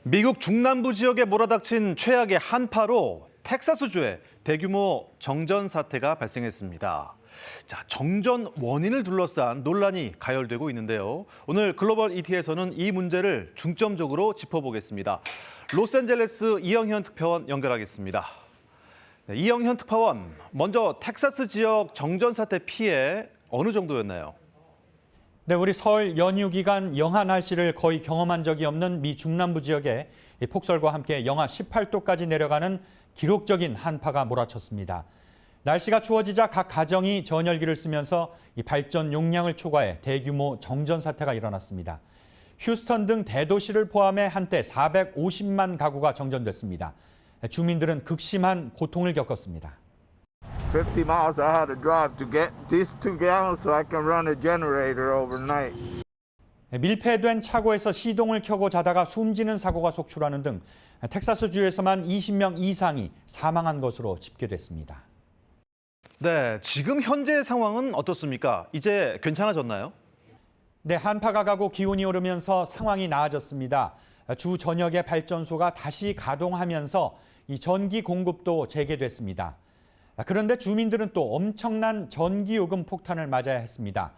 미국 중남부 지역에 몰아닥친 최악의 한파로 텍사스주에 대규모 정전 사태가 발생했습니다. 자, 정전 원인을 둘러싼 논란이 가열되고 있는데요. 오늘 글로벌 ET에서는 이 문제를 중점적으로 짚어보겠습니다. 로스앤젤레스 이영현 특파원 연결하겠습니다. 네, 이영현 특파원, 먼저 텍사스 지역 정전 사태 피해 어느 정도였나요? 네, 우리 설 연휴 기간 영하 날씨를 거의 경험한 적이 없는 미 중남부 지역에 폭설과 함께 영하 18도까지 내려가는 기록적인 한파가 몰아쳤습니다. 날씨가 추워지자 각 가정이 전열기를 쓰면서 이 발전 용량을 초과해 대규모 정전 사태가 일어났습니다. 휴스턴 등 대도시를 포함해 한때 450만 가구가 정전됐습니다. 주민들은 극심한 고통을 겪었습니다. 50 miles I had to drive to get these 2 gallons so I can run a generator overnight. 밀폐된 차고에서 시동을 켜고 자다가 숨지는 사고가 속출하는 등 텍사스주에서만 20명 이상이 사망한 것으로 집계됐습니다. 네, 지금 현재 상황은 어떻습니까? 이제 괜찮아졌나요? 네, 한파가 가고 기온이 오르면서 상황이 나아졌습니다. 주 전역의 발전소가 다시 가동하면서 이 전기 공급도 재개됐습니다. 그런데 주민들은 또 엄청난 전기요금 폭탄을 맞아야 했습니다.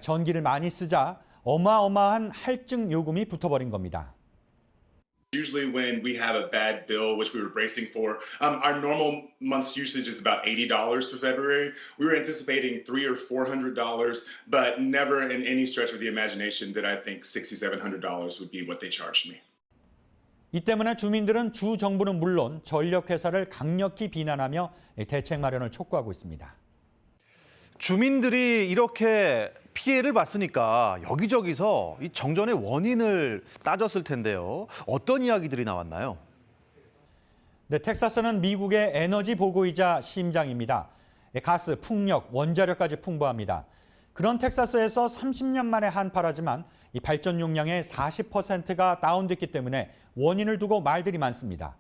전기를 많이 쓰자 어마어마한 할증 요금이 붙어버린 겁니다. Usually when we have a bad bill, which we were bracing for, our normal month's usage is about $80 for February. We were anticipating $300 or $400, but never in any stretch of the imagination did I think $6,700 would be what they charged me. 이 때문에 주민들은 주 정부는 물론 전력회사를 강력히 비난하며 대책 마련을 촉구하고 있습니다. 주민들이 이렇게 피해를 봤으니까 여기저기서 이 정전의 원인을 따졌을 텐데요. 어떤 이야기들이 나왔나요? 네, 텍사스는 미국의 에너지 보고이자 심장입니다. 가스, 풍력, 원자력까지 풍부합니다. 그런 텍사스에서 30년 만에 한파라지만 이 발전 용량의 40%가 다운됐기 때문에 원인을 두고 말들이 많습니다.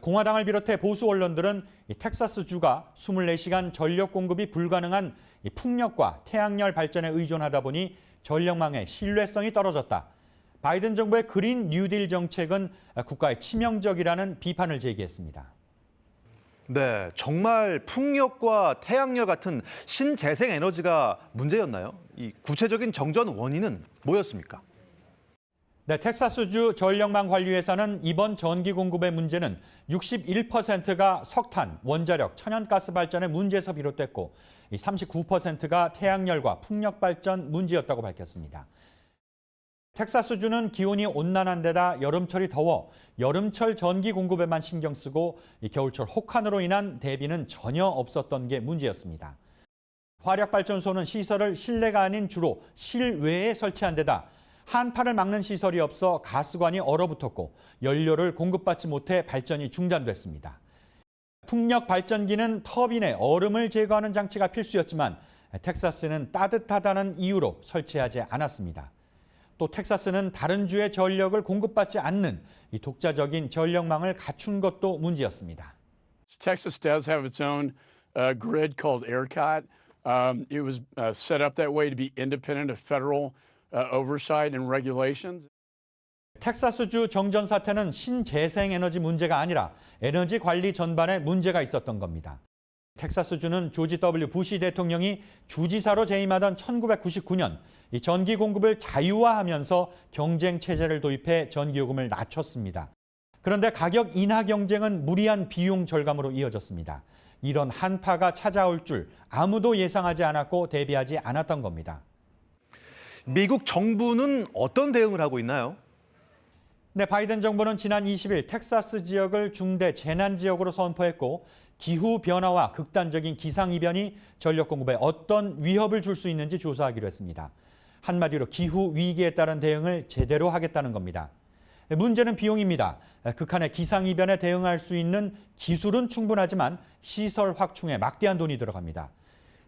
공화당을 비롯해 보수 언론들은 이 텍사스주가 24시간 전력 공급이 불가능한 이 풍력과 태양열 발전에 의존하다 보니 전력망의 신뢰성이 떨어졌다. 바이든 정부의 그린 뉴딜 정책은 국가에 치명적이라는 비판을 제기했습니다. 네, 정말 풍력과 태양열 같은 신재생 에너지가 문제였나요? 이 구체적인 정전 원인은 뭐였습니까? 네, 텍사스주 전력망 관리회사는 이번 전기 공급의 문제는 61%가 석탄, 원자력, 천연가스 발전의 문제에서 비롯됐고 39%가 태양열과 풍력 발전 문제였다고 밝혔습니다. 텍사스주는 기온이 온난한 데다 여름철이 더워 여름철 전기 공급에만 신경 쓰고 겨울철 혹한으로 인한 대비는 전혀 없었던 게 문제였습니다. 화력발전소는 시설을 실내가 아닌 주로 실외에 설치한 데다 한파를 막는 시설이 없어 가스관이 얼어붙었고 연료를 공급받지 못해 발전이 중단됐습니다. 풍력 발전기는 터빈에 얼음을 제거하는 장치가 필수였지만 텍사스는 따뜻하다는 이유로 설치하지 않았습니다. 또 텍사스는 다른 주의 전력을 공급받지 않는 이 독자적인 전력망을 갖춘 것도 문제였습니다. Texas does have its own grid called ERCOT. It was set up that way to be independent of federal oversight and regulations. 텍사스주 정전 사태는 신재생 에너지 문제가 아니라 에너지 관리 전반에 문제가 있었던 겁니다. 텍사스주는 조지 W. 부시 대통령이 주지사로 재임하던 1999년 이 전기 공급을 자유화하면서 경쟁 체제를 도입해 전기요금을 낮췄습니다. 그런데 가격 인하 경쟁은 무리한 비용 절감으로 이어졌습니다. 이런 한파가 찾아올 줄 아무도 예상하지 않았고 대비하지 않았던 겁니다. 미국 정부는 어떤 대응을 하고 있나요? 네, 바이든 정부는 지난 20일 텍사스 지역을 중대 재난 지역으로 선포했고 기후 변화와 극단적인 기상 이변이 전력 공급에 어떤 위협을 줄 수 있는지 조사하기로 했습니다. 한마디로 기후 위기에 따른 대응을 제대로 하겠다는 겁니다. 문제는 비용입니다. 극한의 기상 이변에 대응할 수 있는 기술은 충분하지만 시설 확충에 막대한 돈이 들어갑니다.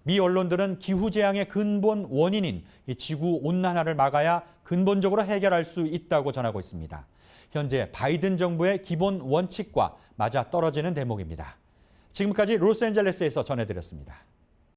미 언론들은 기후 재앙의 근본 원인인 지구 온난화를 막아야 근본적으로 해결할 수 있다고 전하고 있습니다. 현재 바이든 정부의 기본 원칙과 맞아떨어지는 대목입니다. 지금까지 로스앤젤레스에서 전해드렸습니다.